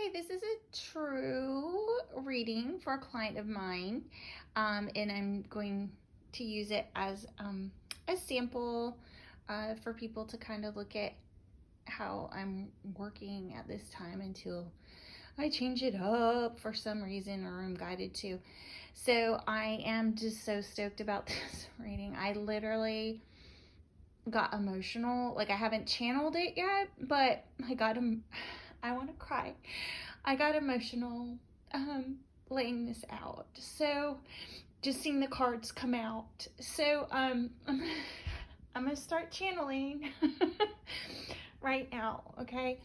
Okay, this is a true reading for a client of mine, and I'm going to use it as a sample for people to kind of look at how I'm working at this time until I change it up for some reason or I'm guided to. So I am just so stoked about this reading. I literally got emotional. Like I haven't channeled it yet, but I want to cry. I got emotional laying this out. So just seeing the cards come out. So I'm gonna start channeling right now. Okay.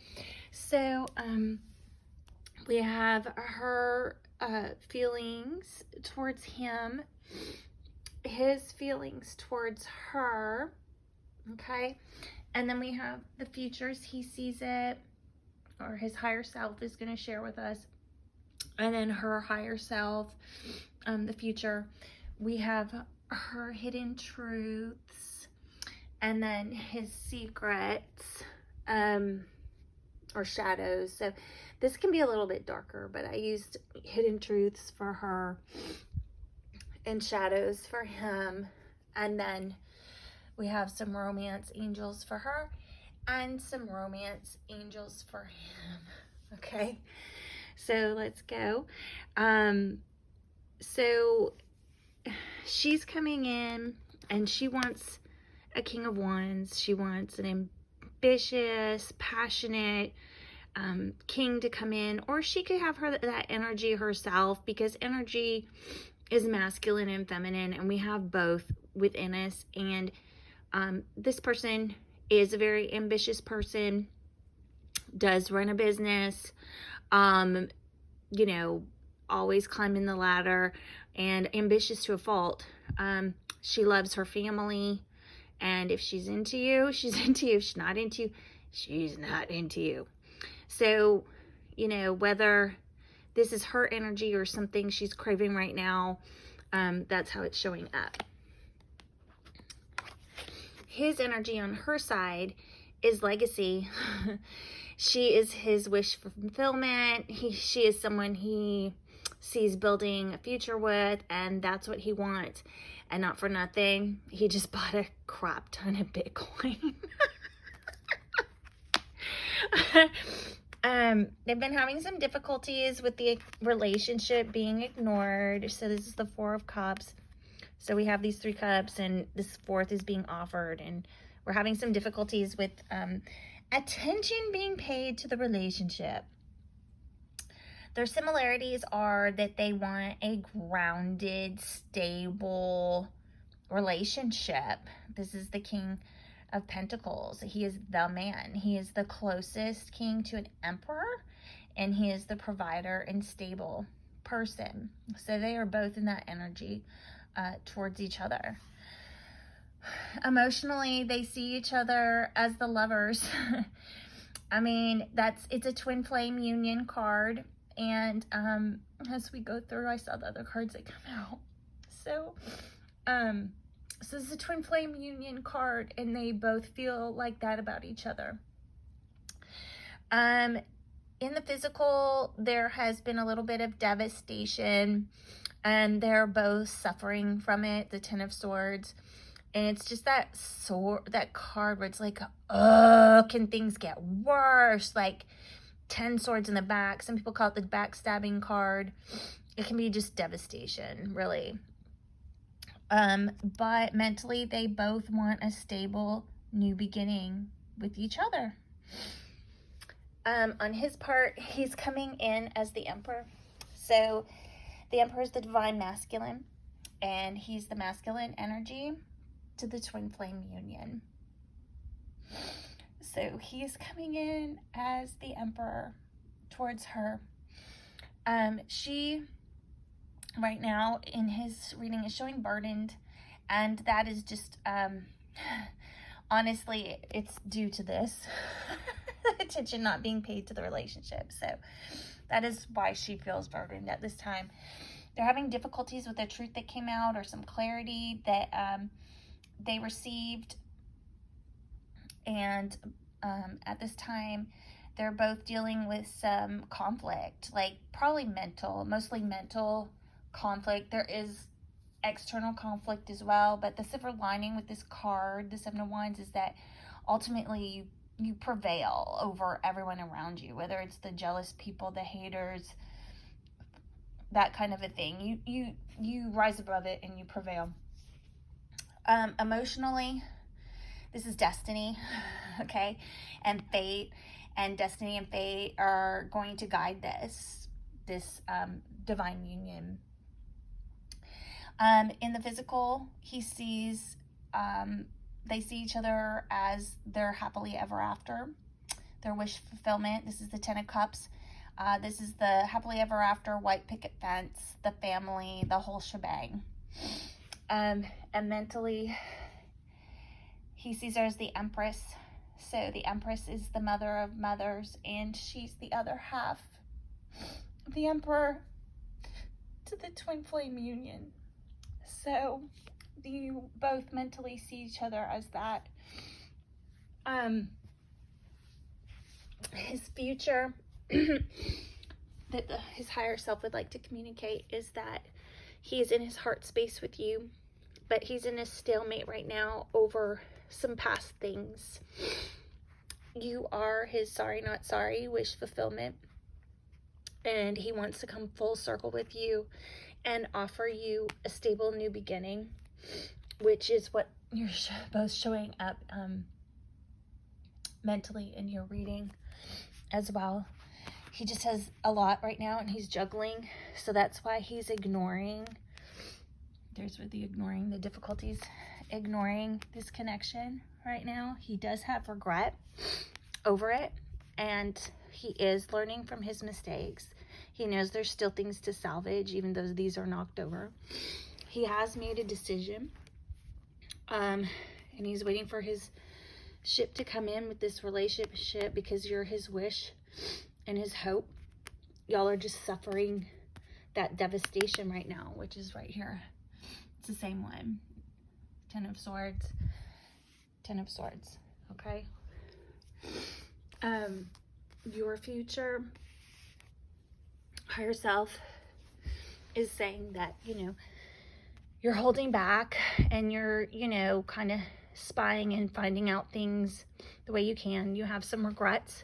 So we have her feelings towards him, his feelings towards her. Okay. And then we have the futures he sees it, or his higher self is going to share with us. And then her higher self, the future. We have her hidden truths, and then his secrets, or shadows. So this can be a little bit darker, but I used hidden truths for her and shadows for him. And then we have some romance angels for her and some romance angels for him. Okay, so let's go. So she's coming in and she wants a King of Wands. She wants an ambitious, passionate king to come in, or she could have that energy herself, because energy is masculine and feminine, and we have both within us. And this person is a very ambitious person, does run a business, always climbing the ladder, and ambitious to a fault. She loves her family, and if she's into you, she's into you. If she's not into you, she's not into you. So, whether this is her energy or something she's craving right now, that's how it's showing up. His energy on her side is legacy. She is his wish for fulfillment. She is someone he sees building a future with, and that's what he wants. And not for nothing, he just bought a crap ton of Bitcoin. They've been having some difficulties with the relationship being ignored. So this is the Four of Cups. So we have these 3 cups, and this 4th is being offered, and we're having some difficulties with attention being paid to the relationship. Their similarities are that they want a grounded, stable relationship. This is the King of Pentacles. He is the man. He is the closest king to an emperor, and he is the provider and stable person. So they are both in that energy towards each other. Emotionally, they see each other as the lovers. I mean, it's a twin flame union card. And as we go through, I saw the other cards that come out. So this is a twin flame union card, and they both feel like that about each other. In the physical, there has been a little bit of devastation, and they're both suffering from it, the Ten of Swords. And it's just that card where it's like, oh, can things get worse? Like 10 swords in the back. Some people call it the backstabbing card. It can be just devastation, really. But mentally, they both want a stable new beginning with each other. On his part, he's coming in as the Emperor. So the Emperor is the divine masculine, and he's the masculine energy to the twin flame union. So he's coming in as the Emperor towards her. She, right now, in his reading, is showing burdened, and that is just, honestly, it's due to this. Attention not being paid to the relationship. So that is why she feels burdened at this time. They're having difficulties with the truth that came out, or some clarity that they received. And at this time, They're both dealing with some conflict, like probably mostly mental conflict. There is external conflict as well, but the silver lining with this card, the Seven of Wands, is that ultimately you prevail over everyone around you, whether it's the jealous people, the haters, that kind of a thing. You rise above it and you prevail. Emotionally, this is destiny, okay, and fate, and destiny and fate are going to guide this divine union. In the physical, he sees, they see each other as their happily ever after, their wish fulfillment. This is the Ten of Cups. This is the happily ever after, white picket fence, the family, the whole shebang. And mentally, he sees her as the Empress. So the Empress is the mother of mothers, and she's the other half of the Emperor to the twin flame union. So you both mentally see each other as that. His future that his higher self would like to communicate is that he is in his heart space with you, but he's in a stalemate right now over some past things. You are his sorry not sorry wish fulfillment, and he wants to come full circle with you and offer you a stable new beginning, which is what you're both showing up mentally in your reading as well. He just has a lot right now, and he's juggling, so that's why he's ignoring. There's with the ignoring, the difficulties ignoring this connection right now. He does have regret over it, and he is learning from his mistakes. He knows there's still things to salvage, even though these are knocked over. He has made a decision, and he's waiting for his ship to come in with this relationship, because you're his wish and his hope. Y'all are just suffering that devastation right now, which is right here. It's the same one. Ten of Swords. Ten of Swords. Okay. Your future higher self is saying that, you're holding back, and you're, kind of spying and finding out things the way you can. You have some regrets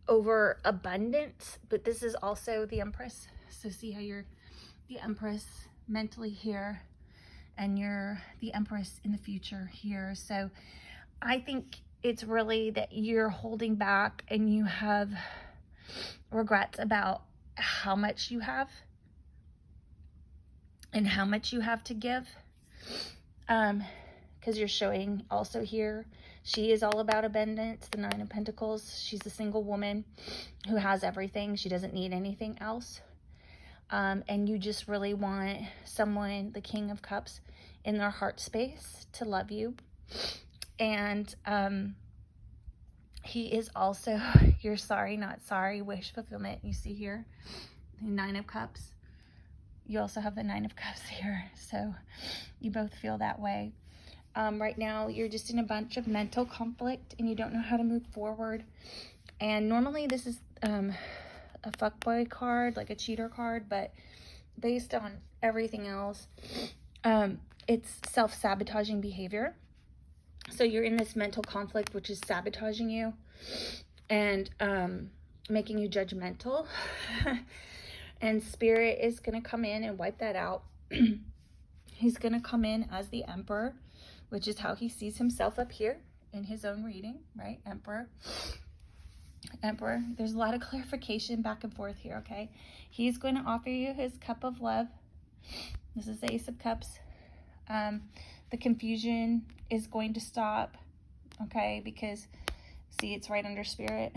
over abundance, but this is also the Empress. So see how you're the Empress mentally here, and you're the Empress in the future here. So I think it's really that you're holding back, and you have regrets about how much you have and how much you have to give, because you're showing also here, she is all about abundance, the Nine of Pentacles. She's a single woman who has everything. She doesn't need anything else. And you just really want someone, the King of Cups, in their heart space to love you. And he is also your sorry not sorry wish fulfillment. You see here the Nine of Cups. You also have the Nine of Cups here, so you both feel that way. Right now you're just in a bunch of mental conflict, and you don't know how to move forward. And normally this is a fuckboy card, like a cheater card, but based on everything else, it's self-sabotaging behavior. So you're in this mental conflict, which is sabotaging you and making you judgmental. And Spirit is going to come in and wipe that out. He's going to come in as the Emperor, which is how he sees himself up here in his own reading, right? Emperor. There's a lot of clarification back and forth here, okay? He's going to offer you his cup of love. This is the Ace of Cups. The confusion is going to stop, okay? Because, see, it's right under Spirit.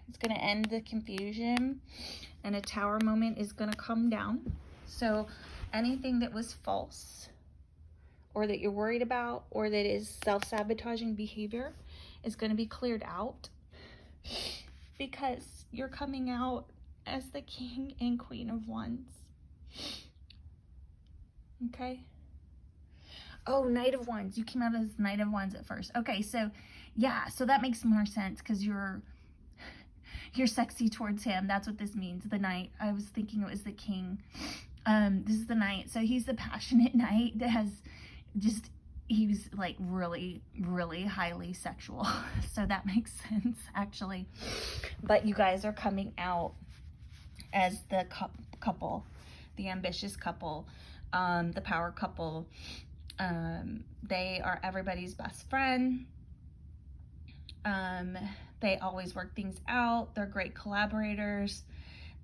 It's going to end the confusion, and a Tower moment is going to come down. So anything that was false, or that you're worried about, or that is self-sabotaging behavior, is going to be cleared out, because you're coming out as the King and Queen of Wands. Okay? Oh, Knight of Wands. You came out as Knight of Wands at first. Okay, so Yeah, so that makes more sense because you're sexy towards him. That's what this means. The Knight. I was thinking it was the King. This is the Knight. So he's the passionate knight that has just, he was like really, really highly sexual. So that makes sense, actually. But you guys are coming out as the couple, the ambitious couple, the power couple. They are everybody's best friend. They always work things out. They're great collaborators.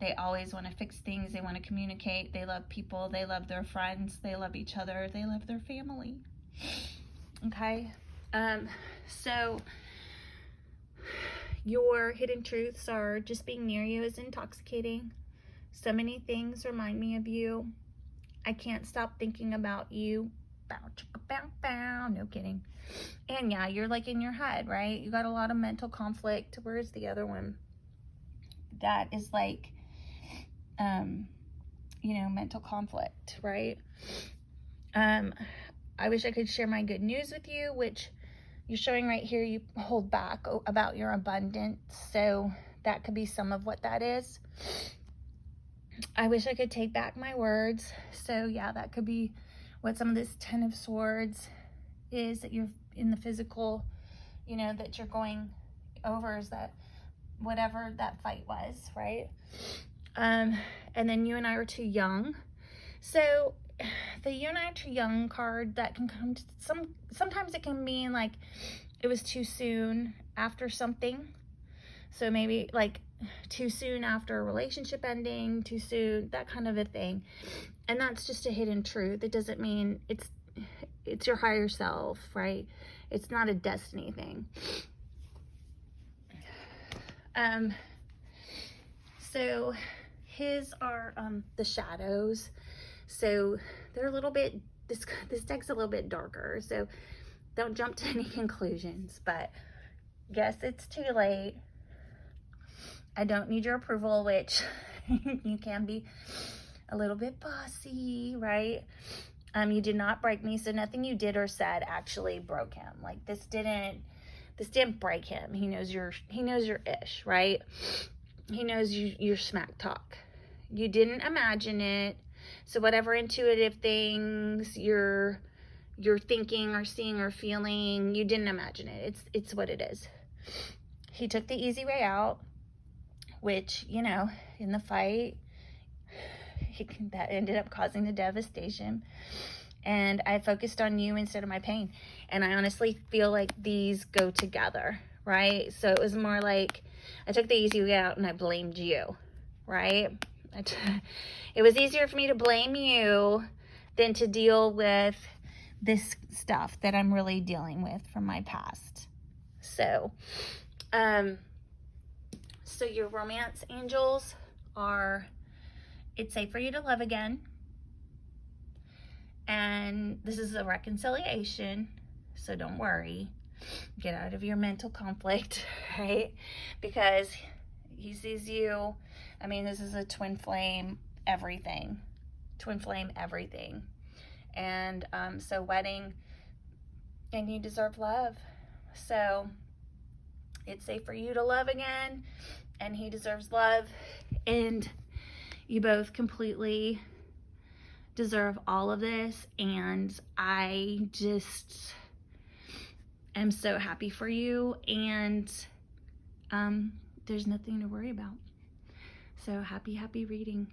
They always want to fix things. They want to communicate. They love people. They love their friends. They love each other. They love their family. Okay. So your hidden truths are just being near you is intoxicating. So many things remind me of you. I can't stop thinking about you. Bow, chicka, bow, bow. No kidding. And yeah, you're like in your head, right? You got a lot of mental conflict. Where's the other one? That is like, you know, mental conflict, right? I wish I could share my good news with you, which you're showing right here. You hold back about your abundance. So that could be some of what that is. I wish I could take back my words. So yeah, that could be what some of this 10 of Swords is, that you're in the physical, you know, that you're going over, is that whatever that fight was, right? And then you and I are too young. So the you and I are too young card, that can come to sometimes it can mean like it was too soon after something. So maybe like too soon after a relationship ending, too soon, that kind of a thing. And that's just a hidden truth. It doesn't mean it's your higher self, right? It's not a destiny thing. So his are the shadows. So they're a little bit, this deck's a little bit darker, so don't jump to any conclusions, but guess it's too late. I don't need your approval, which you can be a little bit bossy, right? You did not break me, so nothing you did or said actually broke him. Like this didn't break him. He knows your ish, right? He knows your smack talk. You didn't imagine it. So whatever intuitive things you're thinking or seeing or feeling, you didn't imagine it. It's what it is. He took the easy way out, which, you know, in the fight, that ended up causing the devastation. And I focused on you instead of my pain. And I honestly feel like these go together, right? So it was more like I took the easy way out and I blamed you, right? It was easier for me to blame you than to deal with this stuff that I'm really dealing with from my past. So, so your romance angels are, it's safe for you to love again. And this is a reconciliation, so don't worry. Get out of your mental conflict, right? Because he sees you. I mean, this is a twin flame everything. Twin flame everything. And so wedding, and you deserve love. So it's safe for you to love again, and he deserves love. And you both completely deserve all of this, and I just am so happy for you, and there's nothing to worry about. So happy reading.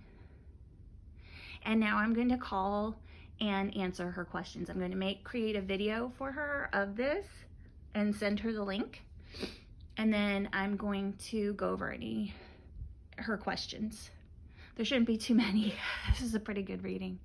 And now I'm going to call and answer her questions. I'm going to create a video for her of this and send her the link, and then I'm going to go over her questions. There shouldn't be too many. This is a pretty good reading.